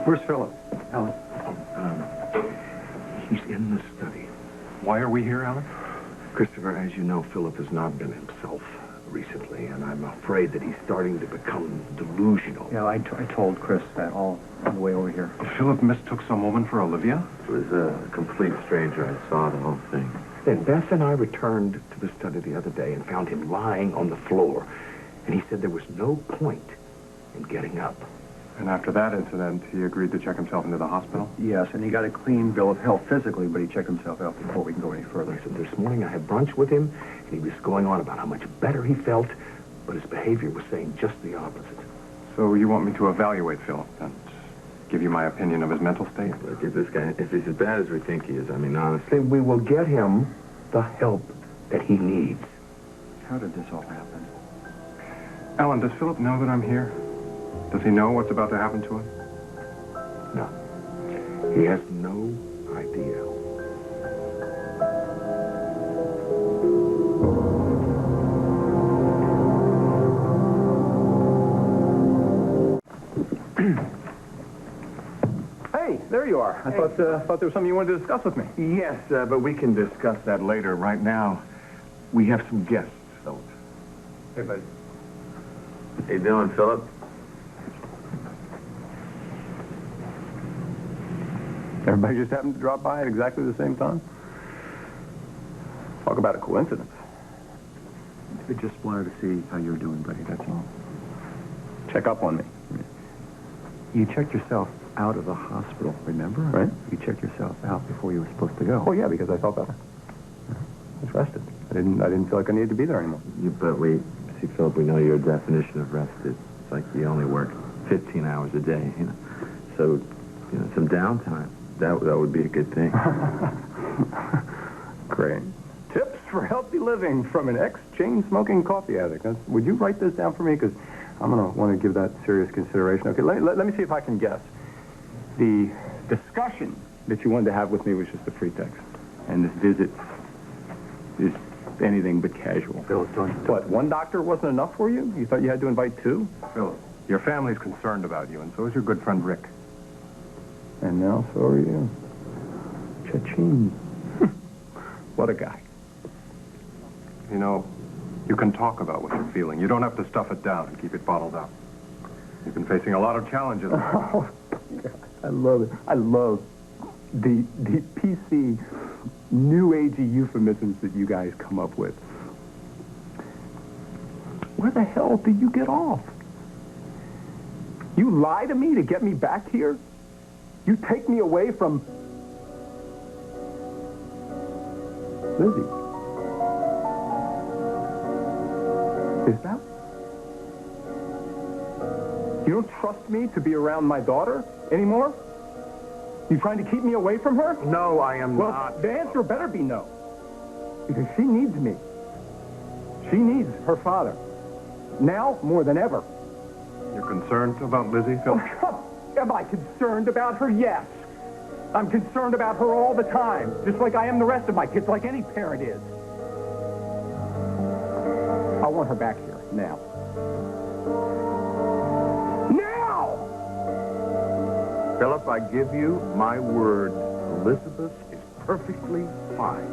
Where's Phillip? Alan? He's in the study. Why are we here, Alan? Christopher, as you know, Phillip has not been himself recently, and I'm afraid that he's starting to become delusional. Yeah, I told Chris that all on the way over here. Phillip mistook some woman for Olivia? It was a complete stranger. I saw the whole thing. Then Beth and I returned to the study the other day and found him lying on the floor, and he said there was no point in getting up. And after that incident, he agreed to check himself into the hospital? Yes, and he got a clean bill of health physically, but he checked himself out before we can go any further. So this morning I had brunch with him, and he was going on about how much better he felt, but his behavior was saying just the opposite. So you want me to evaluate Phillip and give you my opinion of his mental state? Look, if this guy, if he's as bad as we think he is, I mean, honestly... Then we will get him the help that he needs. How did this all happen? Alan, does Phillip know that I'm here? Does he know what's about to happen to him? No. He has no idea. Hey, there you are. I thought there was something you wanted to discuss with me. Yes, but we can discuss that later. Right now, we have some guests, Phillip. Hey, buddy. How you doing, Phillip? Everybody just happened to drop by at exactly the same time? Talk about a coincidence. I just wanted to see how you're doing, buddy, that's all. Check up on me. You checked yourself out of the hospital, remember? Right. You checked yourself out before you were supposed to go. Oh, yeah, because I felt better. I was rested. I didn't feel like I needed to be there anymore. But see, Phillip, we know your definition of rested. It's like you only work 15 hours a day, you know. So, you know, some downtime. That would be a good thing. Great. Tips for healthy living from an ex-chain-smoking coffee addict. Would you write this down for me? Because I'm going to want to give that serious consideration. Okay, let me see if I can guess. The discussion that you wanted to have with me was just a pretext. And this visit is anything but casual. Phillip, don't... What, one doctor wasn't enough for you? You thought you had to invite two? Phillip, your family's concerned about you, and so is your good friend Rick. And now so are you. Cha-ching. What a guy. You know, you can talk about what you're feeling. You don't have to stuff it down and keep it bottled up. You've been facing a lot of challenges. Oh, God, I love it. I love the PC, new agey euphemisms that you guys come up with. Where the hell do you get off? You lie to me to get me back here? You take me away from Lizzie. Is that? You don't trust me to be around my daughter anymore? You trying to keep me away from her? No, I am not. Well, the answer better be no. Because she needs me. She needs her father. Now more than ever. You're concerned about Lizzie, Phillip? Am I concerned about her? Yes. I'm concerned about her all the time, just like I am the rest of my kids, like any parent is. I want her back here, now. Now! Phillip, I give you my word. Elizabeth is perfectly fine.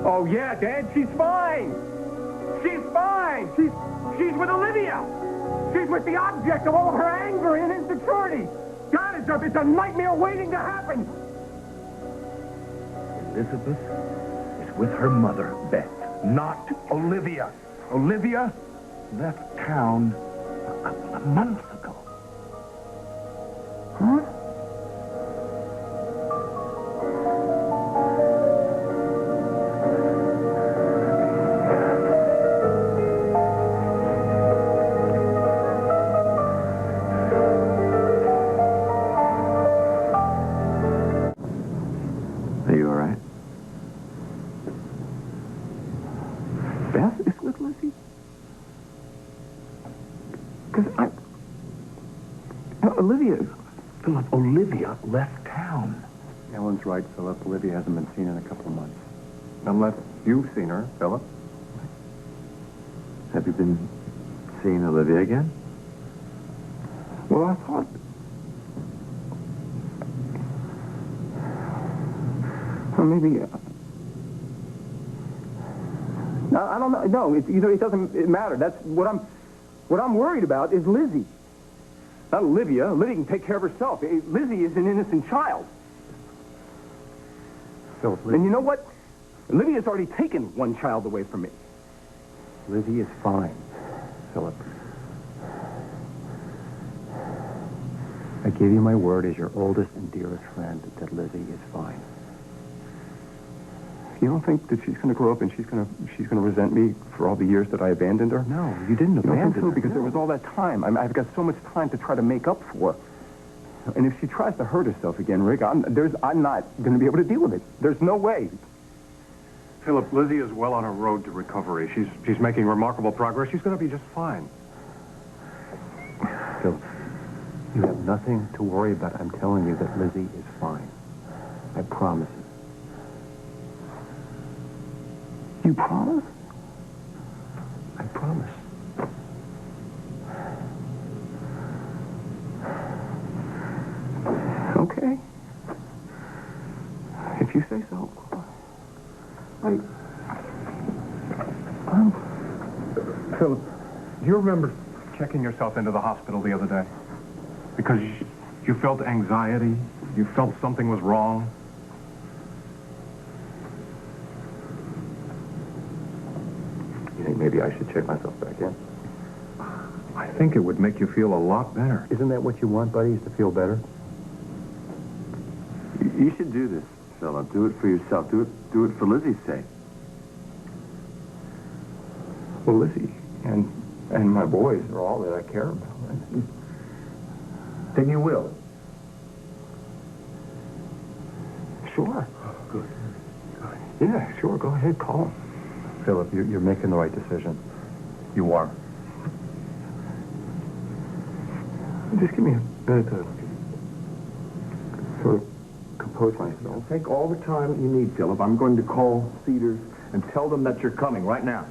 Oh, yeah, Dad, she's fine. She's fine. She's with Olivia. She's with the object of all of her anger and insecurity. God, it's a nightmare waiting to happen. Elizabeth is with her mother, Beth, not Olivia. Olivia left town a couple of months ago. Huh? Are you all right? Beth is with Lizzie? Because Olivia... Phillip, Olivia left town. Ellen's right, Phillip. Olivia hasn't been seen in a couple of months. Unless you've seen her, Phillip. Have you been seeing Olivia again? Well, I thought... Well, maybe... No, I don't know. No, it doesn't matter. That's what I'm worried about is Lizzie. Not Olivia. Olivia can take care of herself. Lizzie is an innocent child. Philip, And you know what? Olivia's already taken one child away from me. Lizzie is fine, Philip. I gave you my word as your oldest and dearest friend that Lizzie is fine. You don't think that she's going to grow up and she's going to resent me for all the years that I abandoned her? No, you didn't abandon her. Because there was all that time. I've got so much time to try to make up for. And if she tries to hurt herself again, Rick, I'm not going to be able to deal with it. There's no way. Philip, Lizzie is well on her road to recovery. She's making remarkable progress. She's going to be just fine. Philip, you have nothing to worry about. I'm telling you that Lizzie is fine. I promise you. You promise? I promise. Okay. If you say so. Philip, do you remember checking yourself into the hospital the other day? Because you felt anxiety, you felt something was wrong. You think maybe I should check myself back in? I think it would make you feel a lot better. Isn't that what you want, buddy, is to feel better? You should do this, Philip. Do it for yourself. Do it for Lizzie's sake. Well, Lizzie and my boys are all that I care about. Then you will. Sure. Oh, good. Yeah, sure. Go ahead, call him. Philip, you're making the right decision. You are. Just give me a minute to sort of compose myself. Take all the time that you need, Philip. I'm going to call Cedars and tell them that you're coming right now.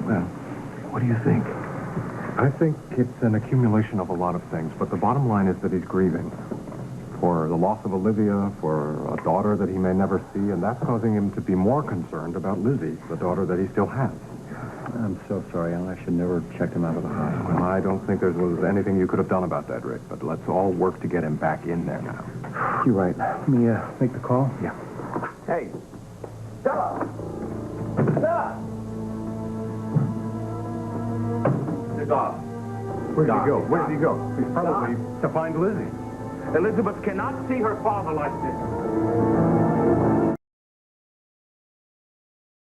Well, what do you think? I think it's an accumulation of a lot of things, but the bottom line is that he's grieving. For the loss of Olivia, for a daughter that he may never see, and that's causing him to be more concerned about Lizzie, the daughter that he still has. I'm so sorry, Alan. I should never have checked him out of the hospital. Well, I don't think there was anything you could have done about that, Rick, but let's all work to get him back in there now. You're right. Let me make the call. Yeah. Hey, Stella! Stella! The dog. Where did he go? Where did he go? He's probably to find Lizzie. Elizabeth cannot see her father like this.